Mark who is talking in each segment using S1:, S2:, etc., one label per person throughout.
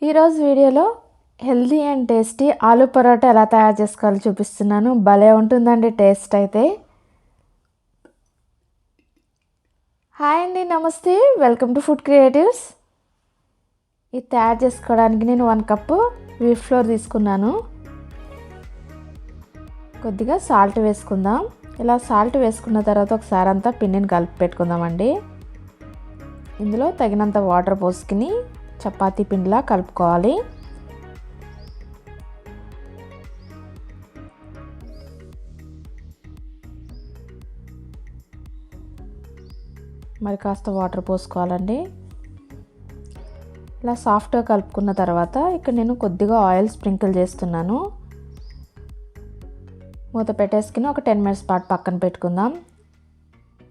S1: ఈరోజు వీడియోలో healthy and tasty aloo paratha ఎలా తయారు చేసుకోవాలో చూపిస్తున్నాను. భలే ఉంటుందండి టేస్ట్ అయితే. హాయ్ అండి, నమస్తే, వెల్కమ్ టు ఫుడ్ క్రియేటివ్స్. ఇది తయారు చేసుకోవడానికి నేను 1 కప్పు వీట్ ఫ్లోర్ తీసుకున్నాను. కొద్దిగా సాల్ట్ వేసుకుందాం. ఇలా సాల్ట్ వేసుకున్న తర్వాత ఒకసారి అంతా పిండిని కలిపి పెట్టుకుందామండి. ఇందులో తగినంత వాటర్ పోసుకుని చపాతీ పిండిలా కలుపుకోవాలి. మరి కాస్త వాటర్ పోసుకోవాలండి. ఇలా సాఫ్ట్గా కలుపుకున్న తర్వాత ఇక్కడ నేను కొద్దిగా ఆయిల్ స్ప్రింకిల్ చేస్తున్నాను. మూత పెట్టేసుకుని ఒక 10 మినిట్స్ పాటు పక్కన పెట్టుకుందాం.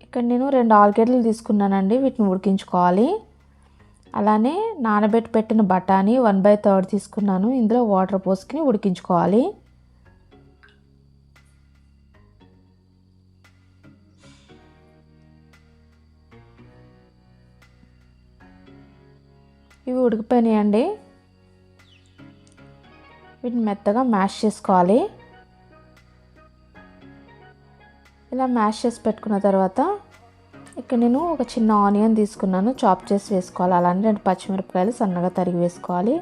S1: ఇక్కడ నేను 2 ఆలుగడ్డలు తీసుకున్నానండి, వీటిని ఉడికించుకోవాలి. అలానే నానబెట్టి పెట్టిన బఠానీ 1/3 తీసుకున్నాను. ఇందులో వాటర్ పోసుకుని ఉడికించుకోవాలి. ఇవి ఉడికిపోయినాయండి. వీటిని మెత్తగా మ్యాష్ చేసుకోవాలి. ఇలా మ్యాష్ చేసి పెట్టుకున్న తర్వాత ఇక్కడ నేను ఒక చిన్న ఆనియన్ తీసుకున్నాను, చాప్ చేసి వేసుకోవాలి. అలానే 2 పచ్చిమిరపకాయలు సన్నగా తరిగి వేసుకోవాలి.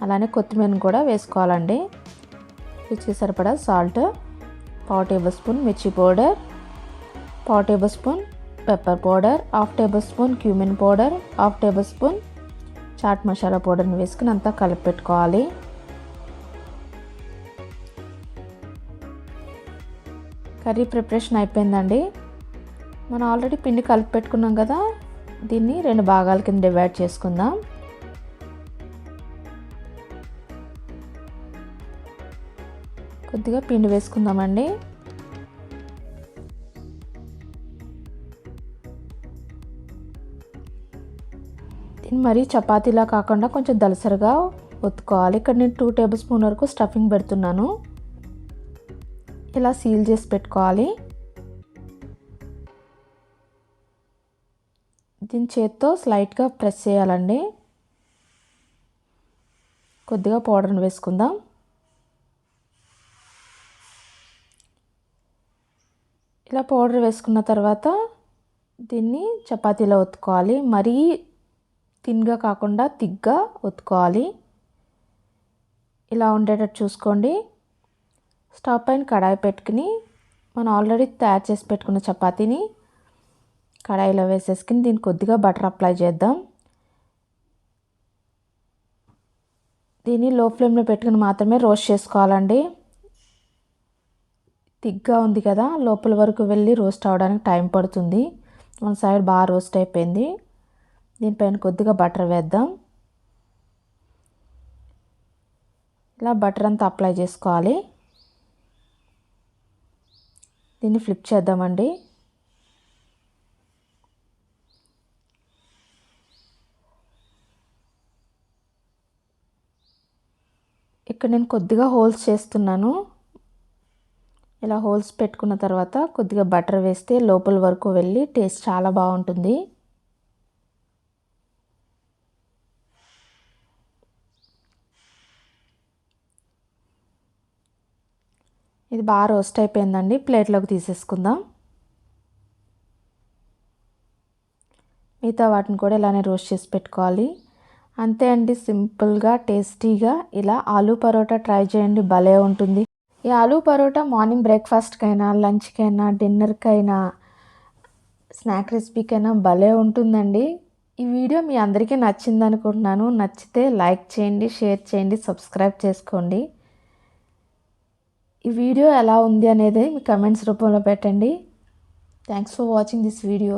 S1: అలానే కొత్తిమీరని కూడా వేసుకోవాలండి. రుచికి సరిపడా సాల్ట్, 1/4 టేబుల్ స్పూన్ మిర్చి powder, 1/4 tablespoon pepper powder, 1/2 tablespoon cumin powder, 1/2 tablespoon chaat masala పౌడర్ని వేసుకుని అంతా కలిపి పెట్టుకోవాలి. కర్రీ ప్రిపరేషన్ అయిపోయిందండి. మనం ఆల్రెడీ పిండి కలిపి పెట్టుకున్నాం కదా, దీన్ని 2 భాగాల కింద డివైడ్ చేసుకుందాం. కొద్దిగా పిండి వేసుకుందామండి. దీన్ని మరీ చపాతీలా కాకుండా కొంచెం దలసరిగా ఒత్తుకోవాలి. ఇక్కడ నేను 2 టేబుల్ స్పూన్ వరకు స్టఫింగ్ పెడుతున్నాను. ఇలా సీల్ చేసి పెట్టుకోవాలి. దీని చేత్తో స్లైట్గా ప్రెస్ చేయాలండి. కొద్దిగా పౌడర్ని వేసుకుందాం. ఇలా పౌడర్ వేసుకున్న తర్వాత దీన్ని చపాతీలో ఒత్తుకోవాలి. మరీ థిన్గా కాకుండా థిక్గా ఒత్తుకోవాలి. ఇలా ఉండేటట్టు చూసుకోండి. స్టవ్ పైన కడాయి పెట్టుకుని మనం ఆల్రెడీ తయారు చేసి పెట్టుకున్న చపాతీని కడాయిలో వేసేసుకుని దీనికి కొద్దిగా బటర్ అప్లై చేద్దాం. దీన్ని లో ఫ్లేమ్లో పెట్టుకుని మాత్రమే రోస్ట్ చేసుకోవాలండి. థిక్గా ఉంది కదా, లోపల వరకు వెళ్ళి రోస్ట్ అవ్వడానికి టైం పడుతుంది. మన సైడ్ బాగా రోస్ట్ అయిపోయింది. దీనిపైన కొద్దిగా బటర్ వేద్దాం. ఇలా బటర్ అంతా అప్లై చేసుకోవాలి. దీన్ని ఫ్లిప్ చేద్దామండి. ఇక్కడ నేను కొద్దిగా హోల్స్ చేస్తున్నాను. ఇలా హోల్స్ పెట్టుకున్న తర్వాత కొద్దిగా బటర్ వేస్తే లోపల వరకు వెళ్ళి టేస్ట్ చాలా బాగుంటుంది. ఇది బాగా రోస్ట్ అయిపోయిందండి. ప్లేట్లోకి తీసేసుకుందాం. మిగతా వాటిని కూడా ఇలానే రోస్ట్ చేసి పెట్టుకోవాలి. అంతే అండి, సింపుల్గా టేస్టీగా ఇలా ఆలూ పరోటా ట్రై చేయండి, భలే ఉంటుంది. ఈ ఆలూ పరోటా మార్నింగ్ బ్రేక్ఫాస్ట్కైనా, లంచ్కైనా, డిన్నర్కైనా, స్నాక్ రెసిపీకైనా భలే ఉంటుందండి. ఈ వీడియో మీ అందరికీ నచ్చింది అనుకుంటున్నాను. నచ్చితే లైక్ చేయండి, షేర్ చేయండి, సబ్స్క్రైబ్ చేసుకోండి. ఈ వీడియో ఎలా ఉంది అనేది మీ కమెంట్స్ రూపంలో పెట్టండి. Thanks for watching this video.